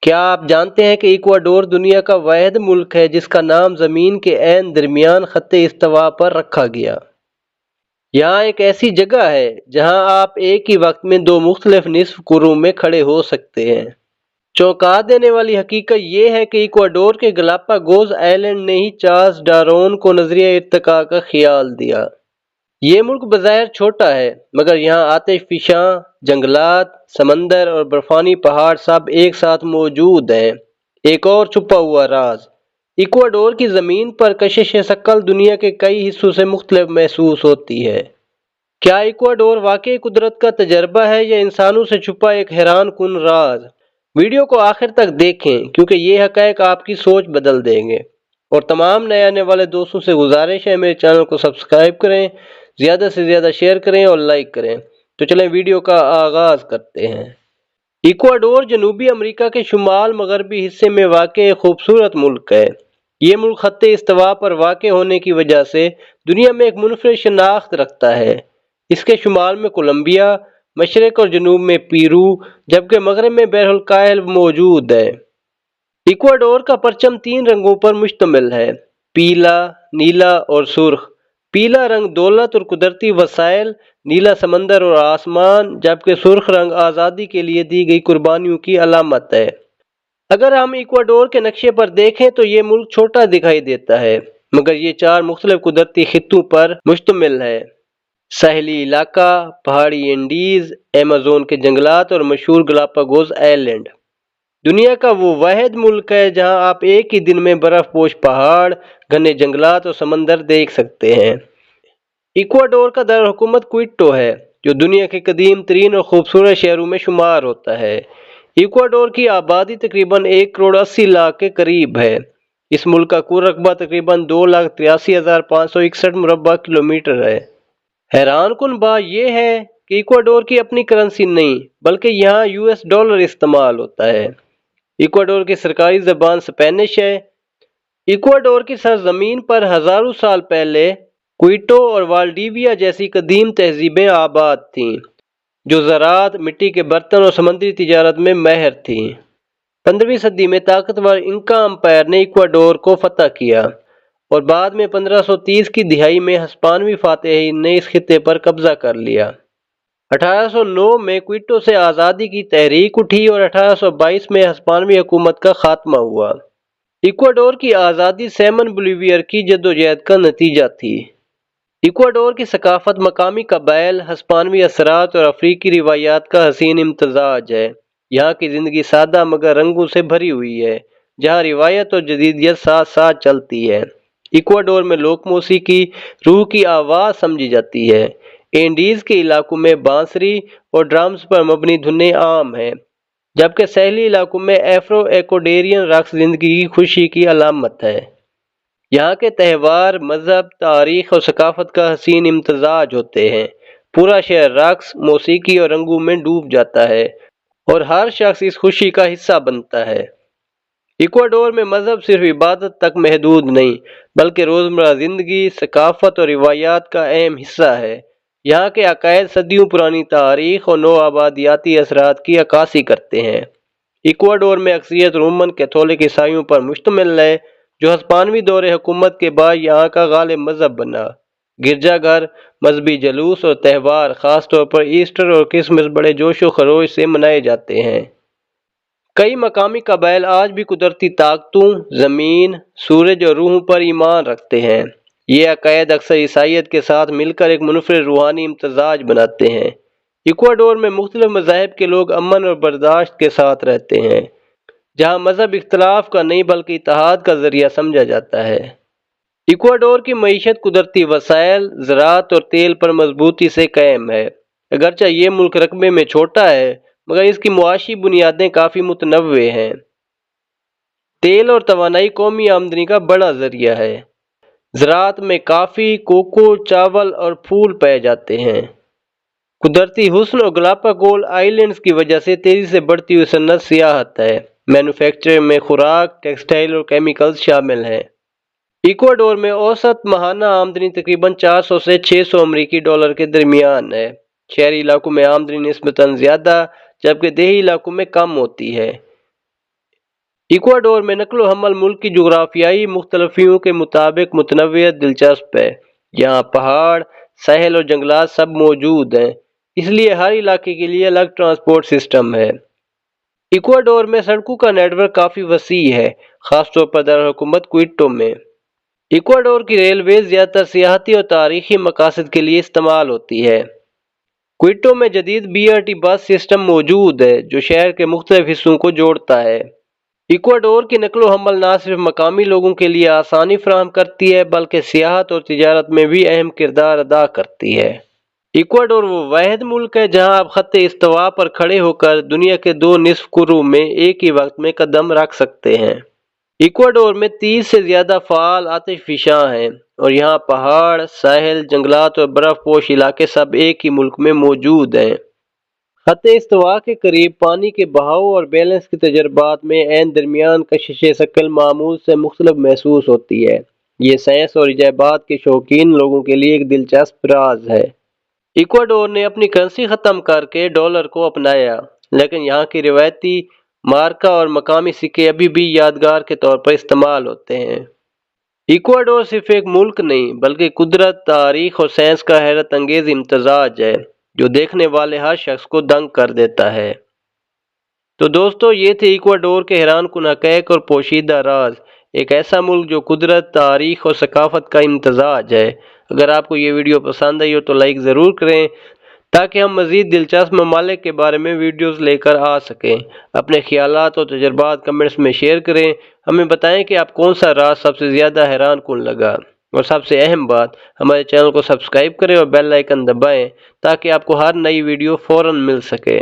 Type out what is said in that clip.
کیا آپ جانتے ہیں کہ ایکواڈور دنیا کا واحد ملک ہے جس کا نام زمین کے عین درمیان خط استوا پر رکھا گیا؟ یہاں ایک ایسی جگہ ہے جہاں آپ ایک ہی وقت میں دو مختلف نصف کروں میں کھڑے ہو سکتے ہیں۔ چونکا دینے والی حقیقت یہ ہے کہ ایکواڈور کے گلاپاگوز آئیلینڈ نے ہی چارلس ڈارون کو نظریہ ارتقاء کا خیال دیا۔ یہ ملک بظاہر چھوٹا ہے مگر یہاں آتش فشاں جنگلات، سمندر اور برفانی پہاڑ سب ایک ساتھ موجود ہیں۔ ایک اور چھپا ہوا راز، ایکواڈور کی زمین پر کشش ثقل دنیا کے کئی حصوں سے مختلف محسوس ہوتی ہے۔ کیا ایکواڈور واقعی قدرت کا تجربہ ہے یا انسانوں سے چھپا ایک حیران کن راز؟ ویڈیو کو آخر تک دیکھیں کیونکہ یہ حقائق آپ کی سوچ بدل دیں گے۔ اور تمام نئے آنے والے دوستوں سے گزارش ہے میرے چینل کو سبسکرائب کریں، زیادہ سے زیادہ شیئر کریں اور لائک کریں۔ تو چلیں ویڈیو کا آغاز کرتے ہیں۔ ایکواڈور جنوبی امریکہ کے شمال مغربی حصے میں واقع ایک خوبصورت ملک ہے۔ یہ ملک خط استوا پر واقع ہونے کی وجہ سے دنیا میں ایک منفرد شناخت رکھتا ہے۔ اس کے شمال میں کولمبیا، مشرق اور جنوب میں پیرو، جبکہ مغرب میں بحر الکاہل موجود ہے۔ ایکواڈور کا پرچم 3 رنگوں پر مشتمل ہے: پیلا، نیلا اور سرخ۔ پیلا رنگ دولت اور قدرتی وسائل، نیلا سمندر اور آسمان، جبکہ سرخ رنگ آزادی کے لیے دی گئی قربانیوں کی علامت ہے۔ اگر ہم ایکواڈور کے نقشے پر دیکھیں تو یہ ملک چھوٹا دکھائی دیتا ہے مگر یہ 4 مختلف قدرتی خطوں پر مشتمل ہے: ساحلی علاقہ، پہاڑی اینڈیز، ایمیزون کے جنگلات اور مشہور گلاپاگوز آئیلینڈ۔ دنیا کا وہ واحد ملک ہے جہاں آپ ایک ہی دن میں برف پوش پہاڑ، گھنے جنگلات اور سمندر دیکھ سکتے ہیں۔ ایکواڈور کا دارالحکومت کوئٹو ہے جو دنیا کے قدیم ترین اور خوبصورت شہروں میں شمار ہوتا ہے۔ ایکواڈور کی آبادی تقریباً 1,80,00,000 کے قریب ہے۔ اس ملک کا کل رقبہ تقریباً 2,83,561 مربع کلومیٹر ہے۔ حیران کن بات یہ ہے کہ ایکواڈور کی اپنی کرنسی نہیں بلکہ یہاں $، استعمال ہوتا ہے۔ ایکواڈور کی سرکاری زبان اسپینش ہے۔ ایکواڈور کی سرزمین پر ہزاروں سال پہلے کوئٹو اور والڈیویا جیسی قدیم تہذیبیں آباد تھیں جو زراعت، مٹی کے برتن اور سمندری تجارت میں ماہر تھیں۔ 15ویں صدی میں طاقتور انکا امپائر نے ایکواڈور کو فتح کیا اور بعد میں 1530 کی دہائی میں ہسپانوی فاتحین نے اس خطے پر قبضہ کر لیا۔ 1809 میں کوئٹو سے آزادی کی تحریک اٹھی اور 1822 میں ہسپانوی حکومت کا خاتمہ ہوا۔ ایکواڈور کی آزادی سیمن بولیویئر کی جدوجہد کا نتیجہ تھی۔ ایکواڈور کی ثقافت مقامی قبائل، ہسپانوی اثرات اور افریقی روایات کا حسین امتزاج ہے۔ یہاں کی زندگی سادہ مگر رنگوں سے بھری ہوئی ہے، جہاں روایت اور جدیدیت ساتھ ساتھ چلتی ہے۔ ایکواڈور میں لوک موسیقی روح کی آواز سمجھی جاتی ہے۔ اینڈیز کے علاقوں میں بانسری اور ڈرمز پر مبنی دھنیں عام ہیں، جبکہ ساحلی علاقوں میں ایفرو ایکواڈورین رقص زندگی کی خوشی کی علامت ہے۔ یہاں کے تہوار، مذہب، تاریخ اور ثقافت کا حسین امتزاج ہوتے ہیں۔ پورا شہر رقص، موسیقی اور رنگوں میں ڈوب جاتا ہے اور ہر شخص اس خوشی کا حصہ بنتا ہے۔ ایکواڈور میں مذہب صرف عبادت تک محدود نہیں بلکہ روزمرہ زندگی، ثقافت اور روایات کا اہم حصہ ہے۔ یہاں کے عقائد صدیوں پرانی تاریخ اور نوآبادیاتی اثرات کی عکاسی کرتے ہیں۔ ایکواڈور میں اکثریت رومن کیتھولک عیسائیوں پر مشتمل ہے جو ہسپانوی دور حکومت کے بعد یہاں کا غالب مذہب بنا۔ گرجا گھر، مذہبی جلوس اور تہوار، خاص طور پر ایسٹر اور کرسمس بڑے جوش و خروش سے منائے جاتے ہیں۔ کئی مقامی قبائل آج بھی قدرتی طاقتوں، زمین، سورج اور روحوں پر ایمان رکھتے ہیں۔ یہ عقائد اکثر عیسائیت کے ساتھ مل کر ایک منفرد روحانی امتزاج بناتے ہیں۔ ایکواڈور میں مختلف مذاہب کے لوگ امن اور برداشت کے ساتھ رہتے ہیں، جہاں مذہب اختلاف کا نہیں بلکہ اتحاد کا ذریعہ سمجھا جاتا ہے۔ ایکواڈور کی معیشت قدرتی وسائل، زراعت اور تیل پر مضبوطی سے قائم ہے۔ اگرچہ یہ ملک رقبے میں چھوٹا ہے مگر اس کی معاشی بنیادیں کافی متنوع ہیں۔ تیل اور توانائی قومی آمدنی کا بڑا ذریعہ ہے۔ زراعت میں کافی، کوکو، چاول اور پھول پائے جاتے ہیں۔ قدرتی حسن اور گلاپاگوز آئیلینڈز کی وجہ سے تیزی سے بڑھتی ہوئی صنعت سیاحت ہے۔ مینوفیکچرنگ میں خوراک، ٹیکسٹائل اور کیمیکلز شامل ہیں۔ ایکواڈور میں اوسط ماہانہ آمدنی تقریباً 400 سے 600 امریکی ڈالر کے درمیان ہے۔ شہری علاقوں میں آمدنی نسبتاً زیادہ جبکہ دیہی علاقوں میں کم ہوتی ہے۔ ایکواڈور میں نقل و حمل ملک کی جغرافیائی مختلفیوں کے مطابق متنوع دلچسپ ہے۔ یہاں پہاڑ، ساحل اور جنگلات سب موجود ہیں، اس لیے ہر علاقے کے لیے الگ ٹرانسپورٹ سسٹم ہے۔ ایکواڈور میں سڑکوں کا نیٹ ورک کافی وسیع ہے، خاص طور پر دارالحکومت کوئٹو میں۔ ایکواڈور کی ریلویز زیادہ تر سیاحتی اور تاریخی مقاصد کے لیے استعمال ہوتی ہے۔ کوئٹو میں جدید BRT بس سسٹم موجود ہے جو شہر کے مختلف حصوں کو جوڑتا ہے۔ ایکواڈور کی نقل و حمل نہ صرف مقامی لوگوں کے لیے آسانی فراہم کرتی ہے بلکہ سیاحت اور تجارت میں بھی اہم کردار ادا کرتی ہے۔ ایکواڈور وہ واحد ملک ہے جہاں آپ خط استوا پر کھڑے ہو کر دنیا کے 2 نصف کروں میں ایک ہی وقت میں قدم رکھ سکتے ہیں۔ ایکواڈور میں 30 سے زیادہ فعال آتش فشاں ہیں اور یہاں پہاڑ، ساحل، جنگلات اور برف پوش علاقے سب ایک ہی ملک میں موجود ہیں۔ خط استوا کے قریب پانی کے بہاؤ اور بیلنس کے تجربات میں عین درمیان کشش ثقل معمول سے مختلف محسوس ہوتی ہے۔ یہ سائنس اور عجائبات کے شوقین لوگوں کے لیے ایک دلچسپ راز ہے۔ ایکواڈور نے اپنی کرنسی ختم کر کے ڈالر کو اپنایا، لیکن یہاں کی روایتی مارکا اور مقامی سکے ابھی بھی یادگار کے طور پر استعمال ہوتے ہیں۔ ایکواڈور صرف ایک ملک نہیں بلکہ قدرت، تاریخ اور سائنس کا حیرت انگیز امتزاج ہے جو دیکھنے والے ہر شخص کو دنگ کر دیتا ہے۔ تو دوستو، یہ تھے ایکواڈور کے حیران کن حقائق اور پوشیدہ راز، ایک ایسا ملک جو قدرت، تاریخ اور ثقافت کا امتزاج ہے۔ اگر آپ کو یہ ویڈیو پسند آئی ہو تو لائک ضرور کریں تاکہ ہم مزید دلچسپ ممالک کے بارے میں ویڈیوز لے کر آ سکیں۔ اپنے خیالات اور تجربات کمنٹس میں شیئر کریں، ہمیں بتائیں کہ آپ کون سا راز سب سے زیادہ حیران کن لگا، اور سب سے اہم بات، ہمارے چینل کو سبسکرائب کریں اور بیل آئیکن دبائیں تاکہ آپ کو ہر نئی ویڈیو فوراً مل سکے۔